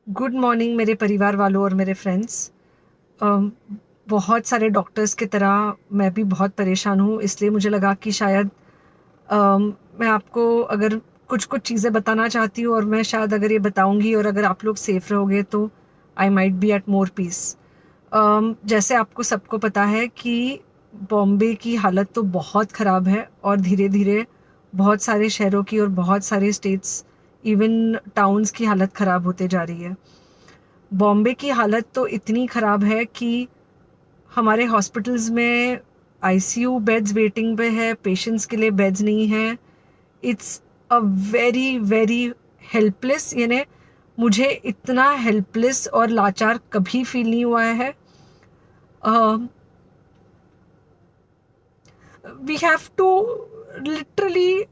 Good morning मेरे परिवार वालों और मेरे फ्रेंड्स। बहुत सारे डॉक्टर्स की तरह मैं भी बहुत परेशान हूँ, इसलिए मुझे लगा कि शायद मैं आपको अगर कुछ कुछ चीज़ें बताना चाहती हूँ और मैं शायद अगर ये बताऊँगी और अगर आप लोग सेफ रहोगे तो I might be at more peace. जैसे आपको सबको पता है कि बॉम्बे की हालत तो बहुत ख़राब है और धीरे धीरे बहुत सारे शहरों की और बहुत सारे स्टेट्स, इवन टाउन्स की हालत ख़राब होते जा रही है। बॉम्बे की हालत तो इतनी ख़राब है कि हमारे हॉस्पिटल्स में आईसीयू बेड्स वेटिंग पे है, पेशेंट्स के लिए बेड्स नहीं है। It's a very very helpless, यानी मुझे इतना हेल्पलेस और लाचार कभी फील नहीं हुआ है। We have to literally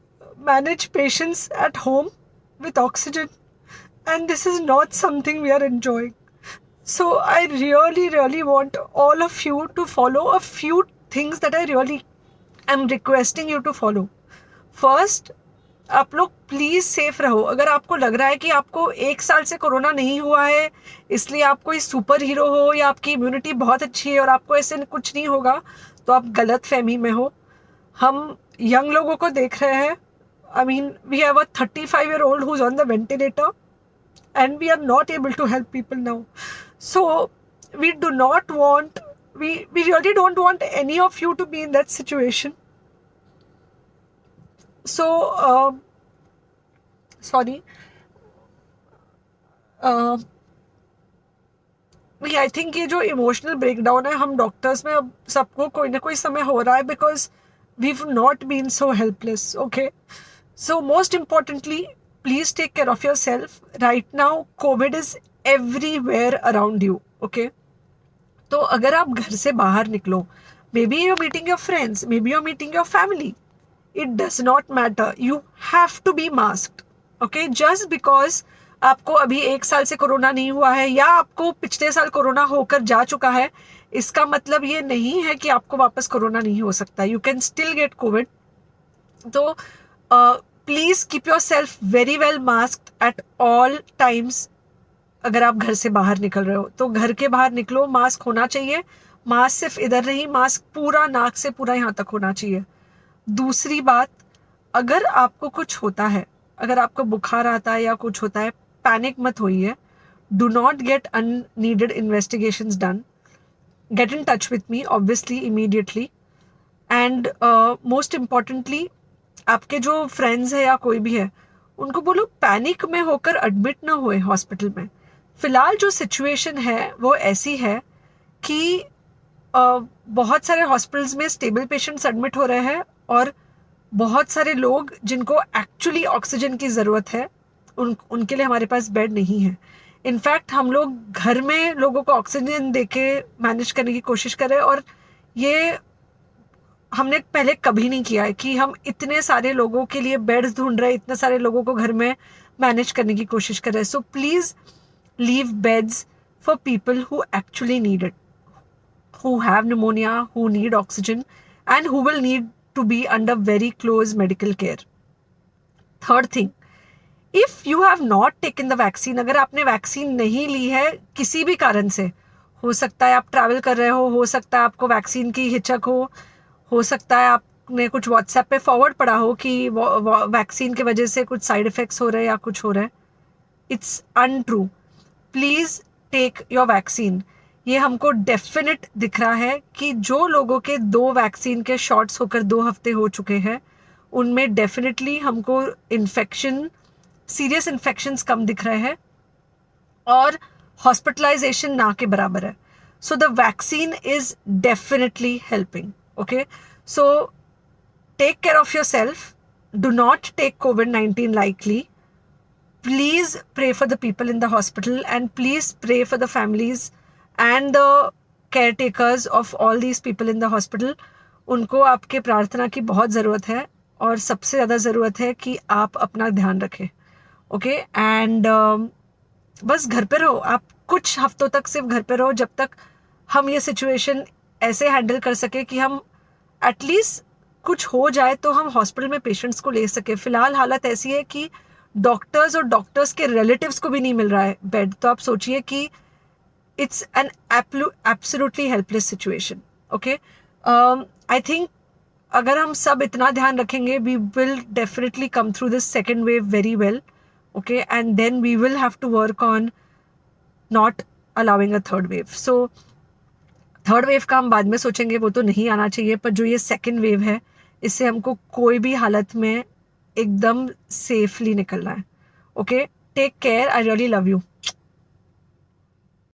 manage patients at home with oxygen, and this is not something we are enjoying. So I really want all of you to follow a few things that I really am requesting you to follow. First, आप लोग please safe रहो। अगर आपको लग रहा है कि आपको 1 साल से कोरोना नहीं हुआ है इसलिए आप कोई सुपर हीरो हो या आपकी इम्यूनिटी बहुत अच्छी है और आपको ऐसे कुछ नहीं होगा, तो आप गलत फहमी में हो। हम यंग लोगों को देख रहे हैं। I mean we have a 35-year-old who's on the ventilator and we are not able to help people now. So we do not want, we really don't want any of you to be in that situation. So sorry, I think ये जो emotional breakdown है हम doctors में अब सबको कोई ना कोई समय हो रहा है, because we not been so helpless. Okay, so most importantly please take care of your self. Right now COVID is everywhere around you. Okay, तो अगर आप घर से बाहर निकलो, may be you're meeting your friends, may be you're meeting your family, it does not matter, you have to be masked. Okay, just because आपको अभी 1 साल से कोरोना नहीं हुआ है या आपको पिछले साल कोरोना होकर जा चुका है, इसका मतलब ये नहीं है कि आपको वापस कोरोना नहीं हो सकता। You can still get Covid. तो please keep your self very well masked at all times. अगर आप घर से बाहर निकल रहे हो तो घर के बाहर निकलो, मास्क होना चाहिए। मास्क सिर्फ इधर नहीं, मास्क पूरा नाक से पूरा यहाँ तक होना चाहिए। दूसरी बात, अगर आपको कुछ होता है, अगर आपको बुखार आता है या कुछ होता है, पैनिक मत होइए। Do not get unneeded investigations done. Get in touch with me obviously immediately. And most importantly, आपके जो फ्रेंड्स है या कोई भी है उनको बोलो पैनिक में होकर एडमिट ना हुए हॉस्पिटल में। फिलहाल जो सिचुएशन है वो ऐसी है कि बहुत सारे हॉस्पिटल्स में स्टेबल पेशेंट्स एडमिट हो रहे हैं और बहुत सारे लोग जिनको एक्चुअली ऑक्सीजन की ज़रूरत है उनके लिए हमारे पास बेड नहीं है। इनफैक्ट हम लोग घर में लोगों को ऑक्सीजन देके मैनेज करने की कोशिश कर रहे हैं, और ये हमने पहले कभी नहीं किया है कि हम इतने सारे लोगों के लिए बेड्स ढूंढ रहे हैं, इतने सारे लोगों को घर में मैनेज करने की कोशिश कर रहे हैं। So please leave beds for people who actually need it, who have pneumonia, who need oxygen, and who will need to be under very close medical care. Third thing, if you have not taken the vaccine, अगर आपने vaccine नहीं ली है किसी भी कारण से, हो सकता है आप ट्रैवल कर रहे हो सकता है आपको वैक्सीन की हिचक हो सकता है आपने कुछ व्हाट्सएप पे फॉरवर्ड पढ़ा हो कि वैक्सीन की वजह से कुछ साइड इफेक्ट्स हो रहे हैं या कुछ हो रहा है। It's untrue. Please take your vaccine. ये हमको डेफिनेट दिख रहा है कि जो लोगों के 2 वैक्सीन के शॉट्स होकर 2 हफ्ते हो चुके हैं उनमें डेफिनेटली हमको इन्फेक्शन, सीरियस इन्फेक्शंस कम दिख रहे हैं और हॉस्पिटलाइजेशन ना के बराबर है। So the vaccine is definitely helping. Okay, so take care of your self, do not take COVID-19 lightly. Please pray for the people in the hospital and please pray for the families and the caretakers of all these people in the hospital. उनको आपके प्रार्थना की बहुत ज़रूरत है और सबसे ज़्यादा ज़रूरत है कि आप अपना ध्यान रखें। ओके, एंड बस घर पे रहो। आप कुछ हफ्तों तक सिर्फ घर पे रहो जब तक हम ये सिचुएशन ऐसे हैंडल कर सके कि हम एटलीस्ट कुछ हो जाए तो हम हॉस्पिटल में पेशेंट्स को ले सके। फ़िलहाल हालत ऐसी है कि डॉक्टर्स और डॉक्टर्स के रिलेटिव्स को भी नहीं मिल रहा है बेड, तो आप सोचिए कि it's an absolutely helpless situation. Okay, I think अगर हम सब इतना ध्यान रखेंगे, we will definitely come through this second wave very well. Okay, and then we will have to work on not allowing a third wave. So third wave का हम बाद में सोचेंगे, वो तो नहीं आना चाहिए, पर जो ये सेकेंड वेव है इससे हमको कोई भी हालत में एकदम सेफली निकलना है. Okay, take care, I really love you.